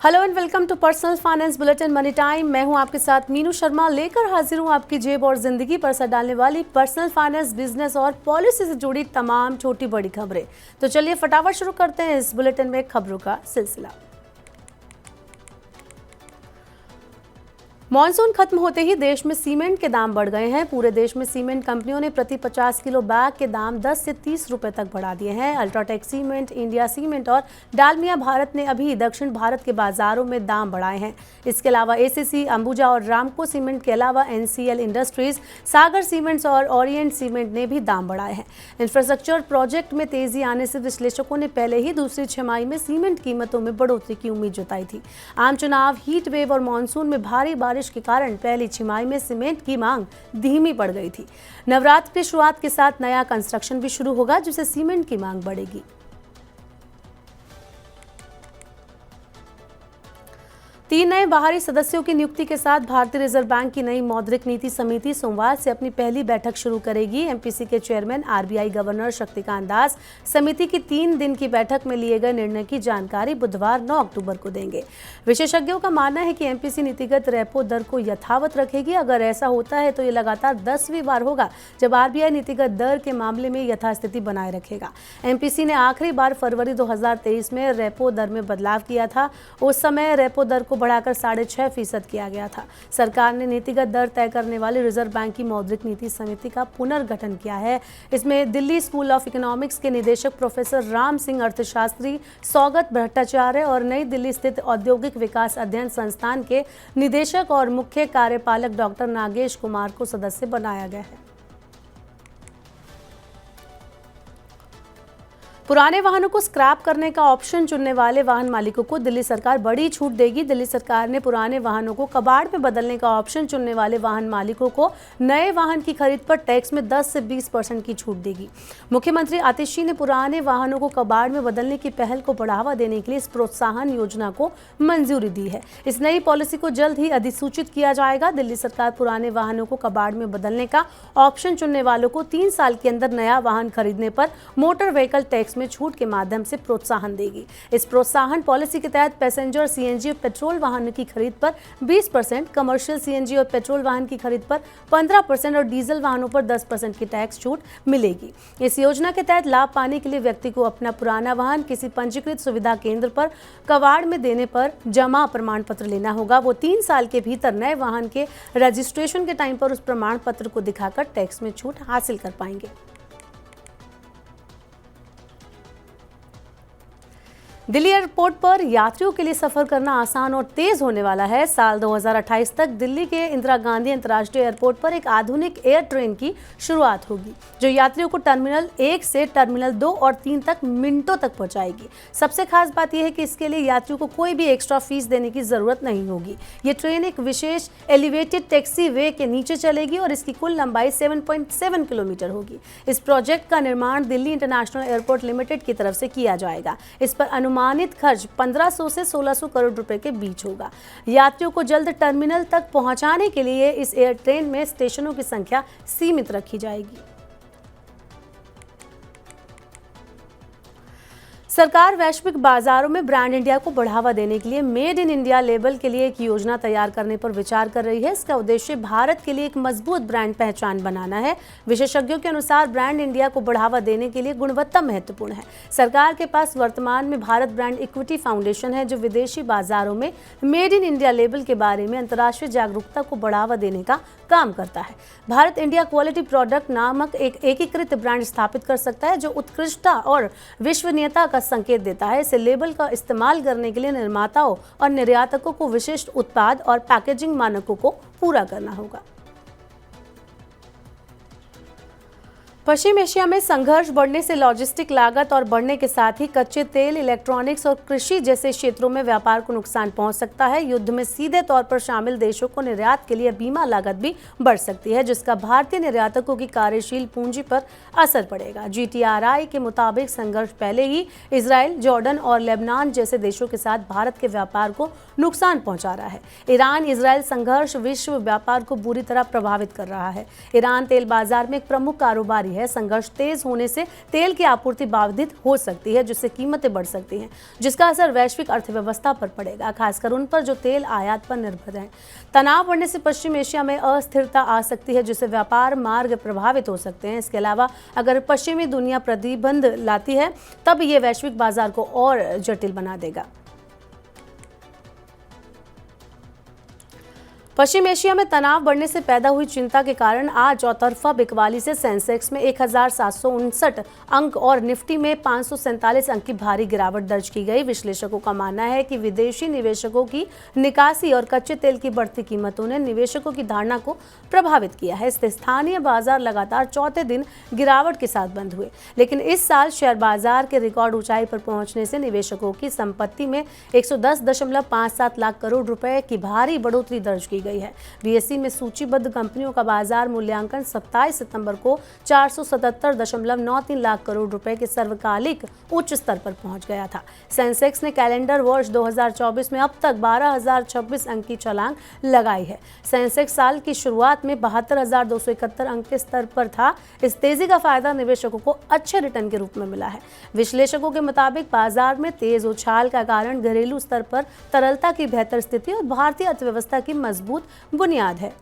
Hello and welcome to personal finance bulletin money time. मैं हूं आपके साथ मीनू शर्मा, लेकर हाजिर हूं आपकी जेब और जिंदगी पर असर डालने वाली पर्सनल फाइनेंस, बिजनेस और पॉलिसी से जुड़ी तमाम छोटी बड़ी खबरें। तो चलिए फटाफट शुरू करते हैं इस बुलेटिन में खबरों का सिलसिला। मॉनसून खत्म होते ही देश में सीमेंट के दाम बढ़ गए हैं। पूरे देश में सीमेंट कंपनियों ने प्रति 50 किलो बैग के दाम 10 से 30 रुपए तक बढ़ा दिए हैं। अल्ट्राटेक सीमेंट, इंडिया सीमेंट और डालमिया भारत ने अभी दक्षिण भारत के बाजारों में दाम बढ़ाए हैं। इसके अलावा एसीसी, अंबुजा और रामको सीमेंट के अलावा एनसीएल इंडस्ट्रीज, सागर सीमेंट्स और ओरिएंट सीमेंट ने भी दाम बढ़ाए हैं। इंफ्रास्ट्रक्चर प्रोजेक्ट में तेजी आने से विश्लेषकों ने पहले ही दूसरी छमाही में सीमेंट कीमतों में बढ़ोतरी की उम्मीद जताई थी। आम चुनाव, हीट वेव और मानसून में भारी बारिश के कारण पहली छमाही में सीमेंट की मांग धीमी पड़ गई थी। नवरात्र की शुरुआत के साथ नया कंस्ट्रक्शन भी शुरू होगा, जिससे सीमेंट की मांग बढ़ेगी। 3 नए बाहरी सदस्यों की नियुक्ति के साथ भारतीय रिजर्व बैंक की नई मौद्रिक नीति समिति सोमवार से अपनी पहली बैठक शुरू करेगी। एमपीसी के chairman RBI governor Shaktikanta Das समिति की 3 दिन की बैठक में लिए गए निर्णय की जानकारी बुधवार 9 अक्टूबर को देंगे। विशेषज्ञों का मानना है कि एमपीसी नीतिगत रेपो दर को यथावत रखेगी। अगर ऐसा होता है तो ये लगातार 10वीं बार होगा जब आरबीआई नीतिगत दर के मामले में यथास्थिति बनाए रखेगा। एमपीसी ने आखिरी बार फरवरी 2023 में रेपो दर में बदलाव किया था। उस समय रेपो दर को बढ़ाकर 6.5% किया गया था। सरकार ने नीतिगत दर तय करने वाली रिजर्व बैंक की मौद्रिक नीति समिति का पुनर्गठन किया है। इसमें दिल्ली स्कूल ऑफ इकोनॉमिक्स के निदेशक प्रोफेसर राम सिंह, अर्थशास्त्री सौगत भट्टाचार्य और नई दिल्ली स्थित औद्योगिक विकास अध्ययन संस्थान के निदेशक और मुख्य कार्यपालक डॉक्टर नागेश कुमार को सदस्य बनाया गया है। पुराने वाहनों को स्क्रैप करने का ऑप्शन चुनने वाले वाहन मालिकों को दिल्ली सरकार बड़ी छूट देगी। दिल्ली सरकार ने पुराने वाहनों को कबाड़ में बदलने का ऑप्शन चुनने वाले वाहन मालिकों को नए वाहन की खरीद पर टैक्स में 10 से 20% की छूट देगी। मुख्यमंत्री आतिशी ने पुराने वाहनों को कबाड़ में बदलने की पहल को बढ़ावा देने के लिए इस प्रोत्साहन योजना को मंजूरी दी है। इस नई पॉलिसी को जल्द ही अधिसूचित किया जाएगा। दिल्ली सरकार पुराने वाहनों को कबाड़ में बदलने का ऑप्शन चुनने वालों को 3 साल के अंदर नया वाहन खरीदने पर मोटर व्हीकल टैक्स में छूट के माध्यम से प्रोत्साहन देगी। इस प्रोत्साहन पॉलिसी के तहत पैसेंजर सीएनजी और पेट्रोल वाहन की खरीद पर 20%, कमर्शियल सीएनजी और पेट्रोल वाहन की खरीद पर 15% और डीजल वाहनों पर 10% की टैक्स छूट मिलेगी। इस योजना के तहत लाभ पाने के लिए व्यक्ति को अपना पुराना वाहन किसी पंजीकृत सुविधा केंद्र पर कबाड़ में देने पर जमा प्रमाण पत्र लेना होगा। वो 3 साल के भीतर नए वाहन के रजिस्ट्रेशन के टाइम पर उस प्रमाण पत्र को दिखाकर टैक्स में छूट हासिल कर पाएंगे। दिल्ली एयरपोर्ट पर यात्रियों के लिए सफर करना आसान और तेज होने वाला है। साल 2028 तक दिल्ली के इंदिरा गांधी अंतर्राष्ट्रीय एयरपोर्ट पर एक आधुनिक एयर ट्रेन की शुरुआत होगी, जो यात्रियों को टर्मिनल 1 से टर्मिनल 2 और 3 तक मिनटों तक पहुंचाएगी। सबसे खास बात यह है कि इसके लिए यात्रियों को कोई भी एक्स्ट्रा फीस देने की जरूरत नहीं होगी। ये ट्रेन एक विशेष एलिवेटेड टैक्सी वे के नीचे चलेगी और इसकी कुल लंबाई 7.7 किलोमीटर होगी। इस प्रोजेक्ट का निर्माण दिल्ली इंटरनेशनल एयरपोर्ट लिमिटेड की तरफ से किया जाएगा। इस पर अनुमानित खर्च 1500 से 1600 करोड़ रुपए के बीच होगा। यात्रियों को जल्द टर्मिनल तक पहुंचाने के लिए इस एयर ट्रेन में स्टेशनों की संख्या सीमित रखी जाएगी। सरकार वैश्विक बाजारों में ब्रांड इंडिया को बढ़ावा देने के लिए मेड इन इंडिया लेबल के लिए एक योजना तैयार करने पर विचार कर रही है। इसका उद्देश्य भारत के लिए एक मजबूत ब्रांड पहचान बनाना है। विशेषज्ञों के अनुसार ब्रांड इंडिया को बढ़ावा देने के लिए गुणवत्ता महत्वपूर्ण है। सरकार के पास वर्तमान में भारत ब्रांड इक्विटी फाउंडेशन है, जो विदेशी बाजारों में मेड इन इंडिया लेबल के बारे में अंतर्राष्ट्रीय जागरूकता को बढ़ावा देने का काम करता है। भारत इंडिया क्वालिटी प्रोडक्ट नामक एक एकीकृत ब्रांड स्थापित कर सकता है, जो उत्कृष्टता और विश्वसनीयता का संकेत देता है। इसे लेबल का इस्तेमाल करने के लिए निर्माताओं और निर्यातकों को विशिष्ट उत्पाद और पैकेजिंग मानकों को पूरा करना होगा। पश्चिम एशिया में संघर्ष बढ़ने से लॉजिस्टिक लागत और बढ़ने के साथ ही कच्चे तेल, इलेक्ट्रॉनिक्स और कृषि जैसे क्षेत्रों में व्यापार को नुकसान पहुंच सकता है। युद्ध में सीधे तौर पर शामिल देशों को निर्यात के लिए बीमा लागत भी बढ़ सकती है, जिसका भारतीय निर्यातकों की कार्यशील पूंजी पर असर पड़ेगा। जीटीआरआई के मुताबिक संघर्ष पहले ही इजराइल, जॉर्डन और लेबनान जैसे देशों के साथ भारत के व्यापार को नुकसान पहुंचा रहा है। ईरान इजराइल संघर्ष विश्व व्यापार को बुरी तरह प्रभावित कर रहा है। ईरान तेल बाजार में एक प्रमुख कारोबारी है। संघर्ष तेज होने से तेल की आपूर्ति बाधित हो सकती है, जिससे कीमतें बढ़ सकती हैं, जिसका असर वैश्विक अर्थव्यवस्था पर पड़ेगा, खासकर उन पर जो तेल आयात पर निर्भर हैं। तनाव बढ़ने से पश्चिम एशिया में अस्थिरता आ सकती है, जिससे व्यापार मार्ग प्रभावित हो सकते हैं। इसके अलावा अगर पश्चिमी दुनिया प्रतिबंध लाती है तब ये वैश्विक बाजार को और जटिल बना देगा। पश्चिम एशिया में तनाव बढ़ने से पैदा हुई चिंता के कारण आज चौतरफा बिकवाली से सेंसेक्स में 1759 अंक और निफ्टी में 547 अंक की भारी गिरावट दर्ज की गई। विश्लेषकों का मानना है कि विदेशी निवेशकों की निकासी और कच्चे तेल की बढ़ती कीमतों ने निवेशकों की धारणा को प्रभावित किया है। इससे स्थानीय बाजार लगातार चौथे दिन गिरावट के साथ बंद हुए, लेकिन इस साल शेयर बाजार के रिकॉर्ड ऊंचाई पर पहुंचने से निवेशकों की संपत्ति में 110.57 लाख करोड़ रुपए की भारी बढ़ोतरी दर्ज की गई है। बीएसई में सूचीबद्ध कंपनियों का बाजार मूल्यांकन 27 सितंबर को 477.93 लाख करोड़ रुपए के सर्वकालिक उच्च स्तर पर पहुंच गया था। सेंसेक्स ने कैलेंडर वर्ष 2024 में अब तक 12,026 अंक की छलांग लगाई है। सेंसेक्स साल की शुरुआत में 72,271 अंक के स्तर पर था। इस तेजी का फायदा निवेशकों को अच्छे रिटर्न के रूप में मिला है। विश्लेषकों के मुताबिक बाजार में तेज उछाल का कारण घरेलू स्तर पर तरलता की बेहतर स्थिति और भारतीय अर्थव्यवस्था की मजबूत बुनियाद है।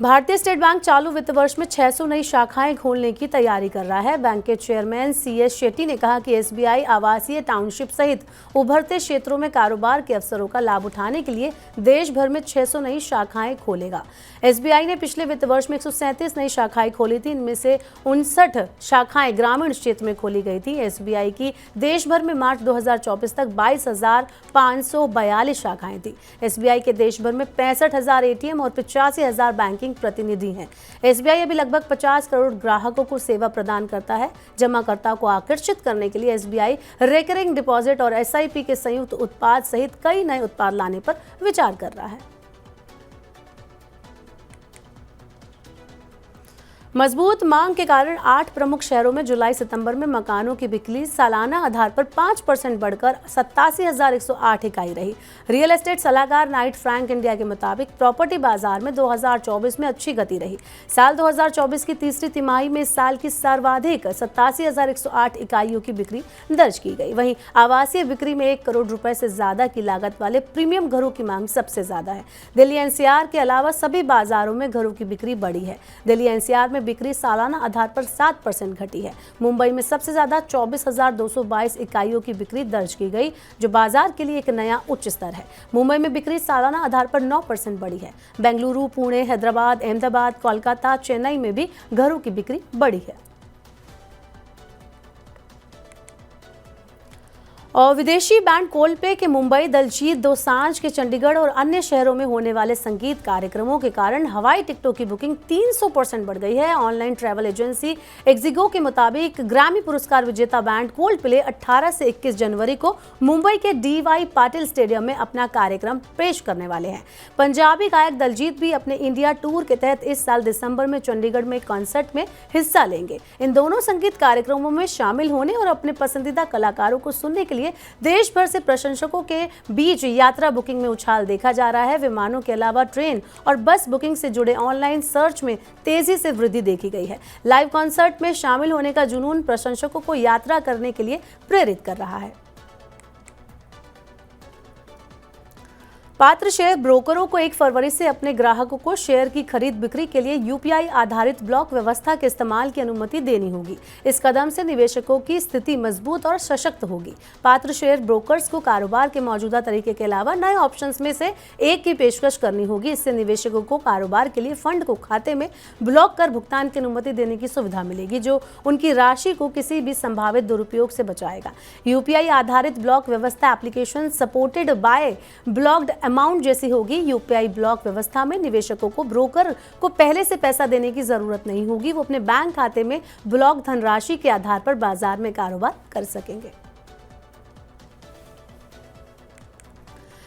भारतीय स्टेट बैंक चालू वित्त वर्ष में 600 नई शाखाएं खोलने की तैयारी कर रहा है। बैंक के चेयरमैन CS शेट्टी ने कहा कि SBI आवासीय टाउनशिप सहित उभरते क्षेत्रों में कारोबार के अवसरों का लाभ उठाने के लिए देश भर में 600 नई शाखाएं खोलेगा। SBI ने पिछले वित्त वर्ष में 137 नई शाखाएं खोली थी। इनमें से 59 शाखाएं ग्रामीण क्षेत्र में खोली गई थी। SBI की देश भर में मार्च 2024 तक 22,542 शाखाएं थी। SBI के देश भर में 65,000 ATM और 85,000 बैंकिंग प्रतिनिधि हैं। SBI अभी लगभग 50 करोड़ ग्राहकों को सेवा प्रदान करता है। जमाकर्ता को आकर्षित करने के लिए SBI रिकरिंग डिपॉजिट और SIP के संयुक्त उत्पाद सहित कई नए उत्पाद लाने पर विचार कर रहा है। मजबूत मांग के कारण 8 प्रमुख शहरों में जुलाई सितंबर में मकानों की बिक्री सालाना आधार पर 5% बढ़कर 87,108 इकाई रही। रियल एस्टेट सलाहकार नाइट फ्रैंक इंडिया के मुताबिक प्रॉपर्टी बाजार में 2024 में अच्छी गति रही। साल 2024 की तीसरी तिमाही में इस साल की सर्वाधिक 87,108 इकाइयों की बिक्री दर्ज की गई। वहीं आवासीय बिक्री में 1 करोड़ रुपए से ज्यादा की लागत वाले प्रीमियम घरों की मांग सबसे ज्यादा है। दिल्ली NCR के अलावा सभी बाजारों में घरों की बिक्री बढ़ी है। दिल्ली NCR में बिक्री सालाना आधार पर 7% घटी है। मुंबई में सबसे ज्यादा 24,222 इकाइयों की बिक्री दर्ज की गई, जो बाजार के लिए एक नया उच्च स्तर है। मुंबई में बिक्री सालाना आधार पर 9% बढ़ी है। बेंगलुरु, पुणे, हैदराबाद, अहमदाबाद, कोलकाता, चेन्नई में भी घरों की बिक्री बढ़ी है। और विदेशी बैंड कोल्डप्ले के मुंबई, दलजीत दोसांझ के चंडीगढ़ और अन्य शहरों में होने वाले संगीत कार्यक्रमों के कारण हवाई टिकटों की बुकिंग 300% बढ़ गई है। ऑनलाइन ट्रैवल एजेंसी एक्जिगो के मुताबिक ग्रैमी पुरस्कार विजेता बैंड कोल्डप्ले 18 से 21 जनवरी को मुंबई के DY पाटिल स्टेडियम में अपना कार्यक्रम पेश करने वाले हैं। पंजाबी गायक दलजीत भी अपने इंडिया टूर के तहत इस साल दिसंबर में चंडीगढ़ में एक कॉन्सर्ट में हिस्सा लेंगे। इन दोनों संगीत कार्यक्रमों में शामिल होने और अपने पसंदीदा कलाकारों को सुनने के लिए देश भर से प्रशंसकों के बीच यात्रा बुकिंग में उछाल देखा जा रहा है। विमानों के अलावा ट्रेन और बस बुकिंग से जुड़े ऑनलाइन सर्च में तेजी से वृद्धि देखी गई है। लाइव कॉन्सर्ट में शामिल होने का जुनून प्रशंसकों को यात्रा करने के लिए प्रेरित कर रहा है। पात्र शेयर ब्रोकरों को 1 फरवरी से अपने ग्राहकों को शेयर की खरीद बिक्री के लिए UPI आधारित ब्लॉक व्यवस्था के इस्तेमाल की अनुमति देनी होगी। इस कदम से निवेशकों की स्थिति मजबूत और सशक्त होगी। पात्र शेयर ब्रोकर्स को कारोबार के मौजूदा तरीके के अलावा नए ऑप्शंस में से एक की पेशकश करनी होगी। इससे निवेशकों को कारोबार के लिए फंड को खाते में ब्लॉक कर भुगतान की अनुमति देने की सुविधा मिलेगी, जो उनकी राशि को किसी भी संभावित दुरुपयोग से बचाएगा। UPI आधारित ब्लॉक व्यवस्था application supported by blocked amount जैसी होगी। UPI ब्लॉक व्यवस्था में निवेशकों को ब्रोकर को पहले से पैसा देने की जरूरत नहीं होगी। वो अपने बैंक खाते में ब्लॉक धनराशि के आधार पर बाजार में कारोबार कर सकेंगे।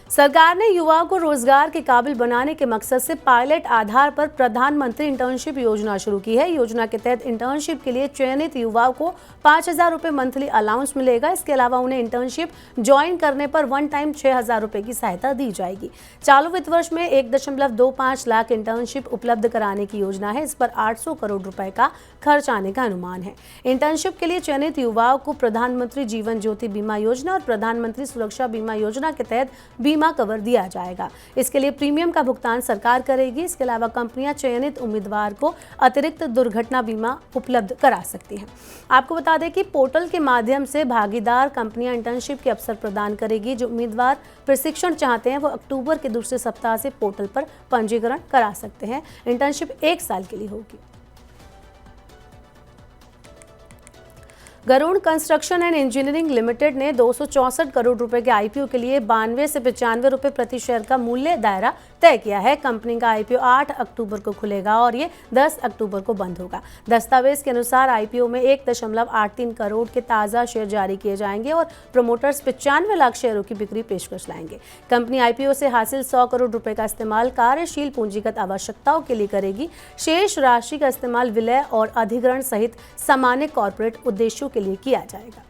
सरकार ने युवाओं को रोजगार के काबिल बनाने के मकसद से पायलट आधार पर प्रधानमंत्री इंटर्नशिप योजना शुरू की है। योजना के तहत इंटर्नशिप के लिए चयनित युवाओं को 5,000 रुपये मंथली अलाउंस मिलेगा। इसके अलावा उन्हें इंटर्नशिप ज्वाइन करने पर वन टाइम 6,000 रुपये की सहायता दी जाएगी। चालू वित्त वर्ष में 1.25 लाख इंटर्नशिप उपलब्ध कराने की योजना है। इस पर 800 करोड़ रुपए का खर्च आने का अनुमान है। इंटर्नशिप के लिए चयनित युवाओं को प्रधानमंत्री जीवन ज्योति बीमा योजना और प्रधानमंत्री सुरक्षा बीमा योजना के तहत बीमा कवर दिया जाएगा। इसके लिए प्रीमियम का भुगतान सरकार करेगी। इसके अलावा कंपनियां चयनित उम्मीदवार को अतिरिक्त दुर्घटना बीमा उपलब्ध करा सकती हैं। आपको बता दें कि पोर्टल के माध्यम से भागीदार कंपनियां इंटर्नशिप के अवसर प्रदान करेगी। जो उम्मीदवार प्रशिक्षण चाहते हैं वो अक्टूबर के दूसरे सप्ताह से पोर्टल पर पंजीकरण करा सकते हैं। इंटर्नशिप 1 साल के लिए होगी। Garuda construction and engineering limited ने 264 करोड़ रुपए के आईपीओ के लिए 92 से 95 रुपए प्रति शेयर का मूल्य दायरा तय किया है। कंपनी का आईपीओ 8 अक्टूबर को खुलेगा और ये 10 अक्टूबर को बंद होगा। दस्तावेज के अनुसार आईपीओ में 1.83 करोड़ के ताज़ा शेयर जारी किए जाएंगे और प्रमोटर्स 95 लाख शेयरों की बिक्री पेशकश लाएंगे। कंपनी आईपीओ से हासिल 100 करोड़ रुपए का इस्तेमाल कार्यशील पूंजीगत आवश्यकताओं के लिए करेगी। शेष राशि का इस्तेमाल विलय और अधिग्रहण सहित सामान्य कॉर्पोरेट उद्देश्यों के लिए किया जाएगा।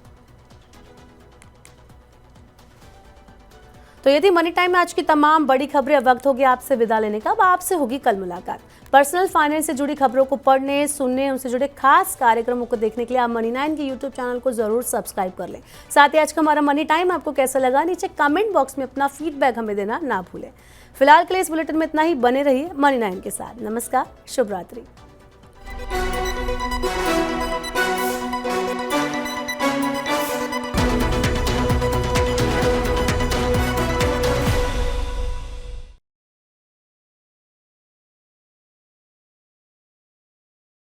तो यदि मनी टाइम में आज की तमाम बड़ी खबरें। अब वक्त हो गया आपसे विदा लेने का। अब आपसे होगी कल मुलाकात। पर्सनल फाइनेंस से जुड़ी खबरों को पढ़ने, सुनने, उनसे जुड़े खास कार्यक्रमों को देखने के लिए आप मनी 9 के यूट्यूब चैनल को जरूर सब्सक्राइब कर लें। साथ ही आज का हमारा मनी टाइम आपको कैसा लगा, नीचे कमेंट बॉक्स में अपना फीडबैक हमें देना ना भूलें। फिलहाल के लिए इस बुलेटिन में इतना ही। बने रहिए मनी 9 के साथ। नमस्कार, शुभ रात्रि।